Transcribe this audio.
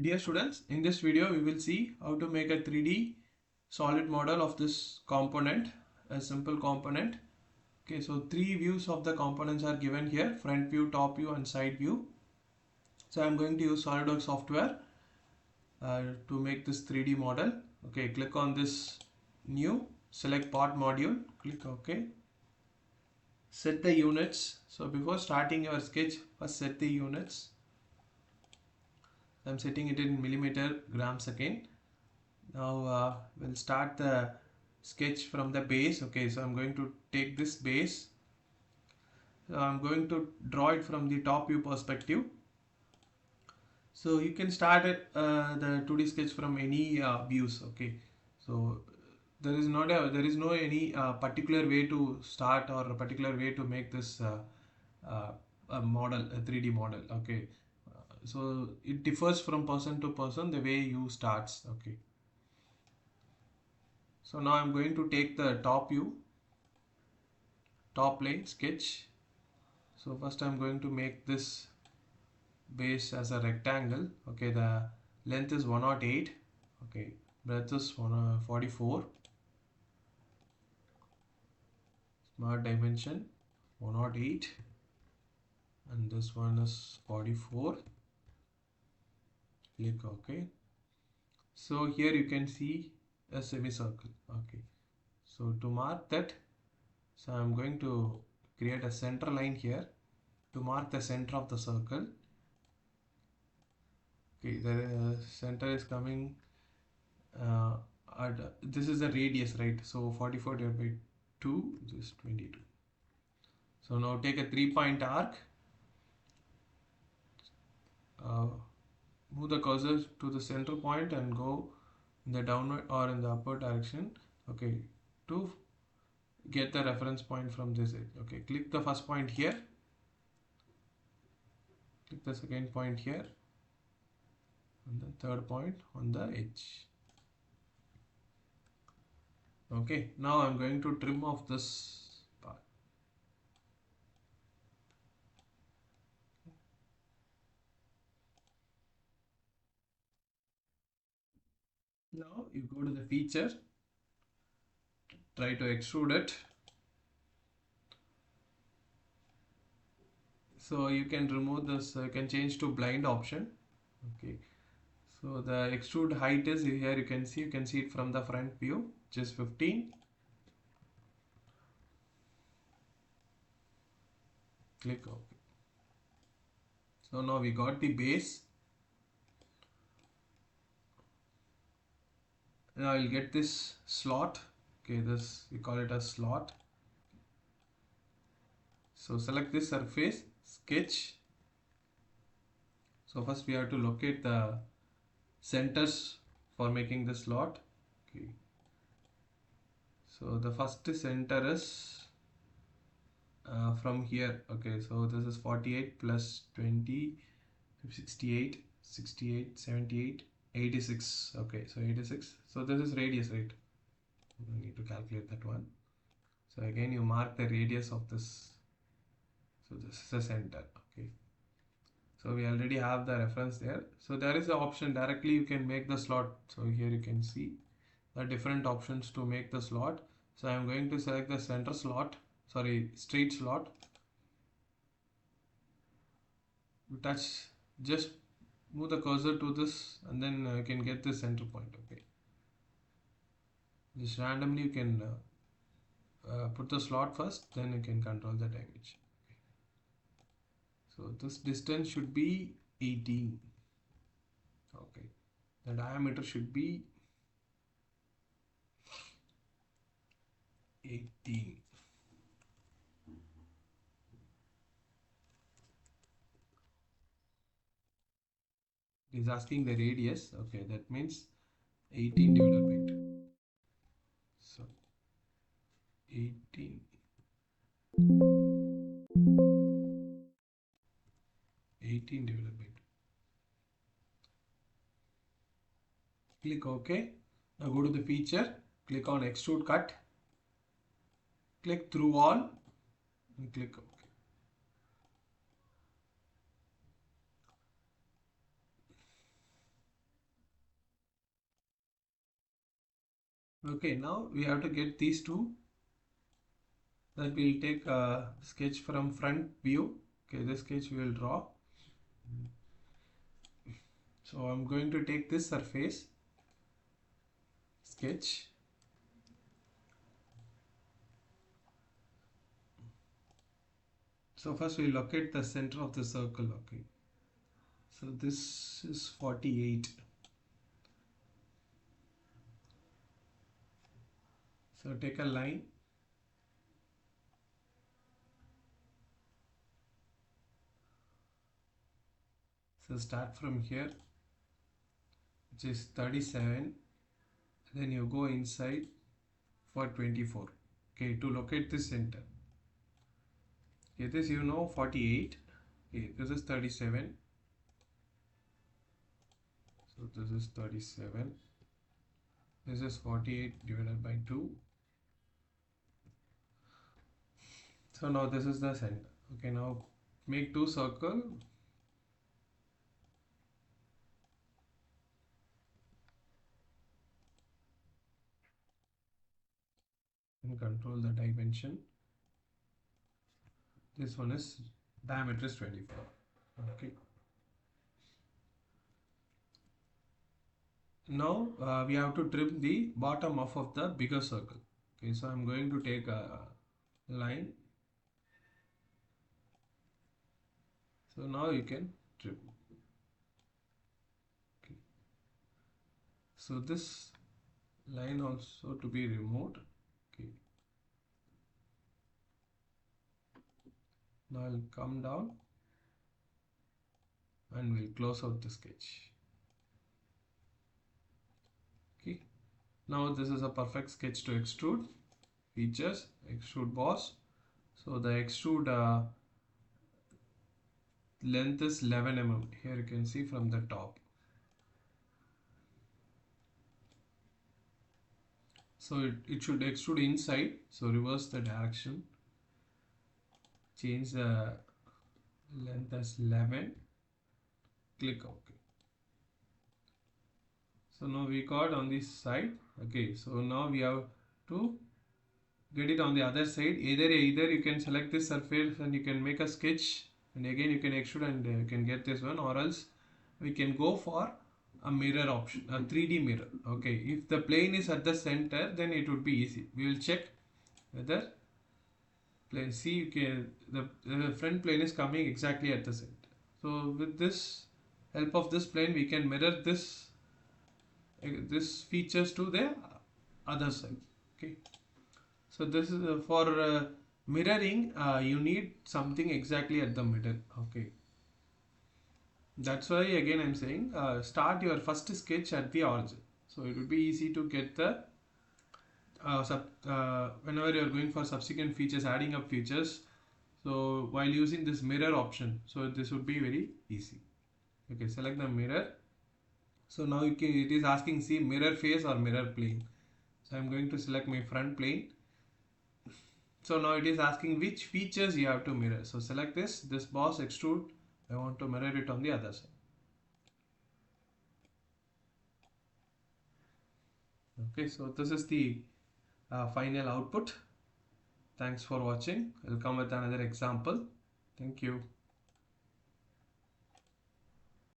Dear students, in this video we will see how to make a 3D solid model of this component, a simple component. Okay, so three views of the components are given here: front view, top view and side view. So I am going to use Solidworks software to make this 3D model. Okay, click on this new, select part module, click OK. Set the units. So before starting your sketch, first set the units. I'm setting it in millimeter gram second. Now we'll start the sketch from the base. Okay, so I'm going to take this base. So I'm going to draw it from the top view perspective. So you can start it, the 2D sketch from any views. Okay, so there is no any particular way to start or a particular way to make this a model, a 3D model. Okay, so it differs from person to person the way you starts. Okay, so now I'm going to take the top view, top plane sketch. So first I'm going to make this base as a rectangle. Okay, the length is 108. Okay, breadth is 44. Smart dimension 108, and this one is 44. Click OK. So here you can see a semicircle. Okay, so to mark that, so I'm going to create a center line here to mark the center of the circle. Okay, the center is coming at, this is the radius, right? So 44 divided by 2 is 22. So now take a 3-point arc, move the cursor to the center point and go in the downward or in the upward direction. Okay, to get the reference point from this edge. Okay, click the first point here, click the second point here, and the third point on the edge. Okay, now I'm going to trim off this part. Now you go to the feature, try to extrude it. So you can remove this, you can change to blind option. Okay, so the extrude height is here, you can see it from the front view, which is 15. Click OK. So now we got the base. Now I'll get this slot. Okay, this we call it a slot. So select this surface, sketch. So first we have to locate the centers for making the slot. Okay, so the first center is from here. Okay, so this is 48 plus 20, 68, 68, 78, 86. Okay, so 86. So this is radius, right? I need to calculate that one. So again you mark the radius of this. So this is the center. Okay, so we already have the reference there. So there is the option directly you can make the slot. So here you can see the different options to make the slot. So I am going to select the center slot, sorry, straight slot. You touch, just move the cursor to this and then you can get the center point. Okay, just randomly you can put the slot first, then you can control the dimension. Okay. So this distance should be 18. Okay, the diameter should be 18. It is asking the radius. Okay, that means 18 divided by 2. So 18 divided by 2. Click OK. Now go to the feature, click on extrude cut, click through all and click OK. Okay, now we have to get these two. That we'll take a sketch from front view. Okay, this sketch we will draw. So I'm going to take this surface sketch. So first we locate the center of the circle. Okay, so this is 48. So take a line. So start from here, which is 37. Then you go inside for 24. Okay, to locate the center. Okay, this 48. Okay, this is 37. So this is 37. This is 48 divided by 2. So now this is the center. Okay, now make two circles. And control the dimension. This one is diameter is 24. Okay. Now we have to trim the bottom half of the bigger circle. Okay, so I'm going to take a line. So now you can trim. Okay. So this line also to be removed. Okay. Now I'll come down and we'll close out the sketch. Okay. Now this is a perfect sketch to extrude. Features, extrude boss. So the extrude length is 11 mm. Here you can see from the top. So it should extrude inside. So reverse the direction. Change the length as 11. Click OK. So now we got on this side. Okay, so now we have to get it on the other side. Either you can select this surface and you can make a sketch, and again you can extrude and you can get this one, or else we can go for a mirror option, a 3D mirror. Okay, if the plane is at the center, then it would be easy. We will check whether plane C, okay, the front plane is coming exactly at the center. So with this help of this plane, we can mirror this features to the other side. Okay, so this is for mirroring. You need something exactly at the middle. Okay, that's why again I'm saying start your first sketch at the origin, so it will be easy to get the whenever you are going for subsequent features, adding up features. So while using this mirror option, so this would be very easy. Okay, select the mirror. So now it is asking, see, mirror face or mirror plane. So I'm going to select my front plane. So now it is asking which features you have to mirror. So select this boss extrude. I want to mirror it on the other side. Okay, so this is the final output. Thanks for watching. I'll come with another example. Thank you.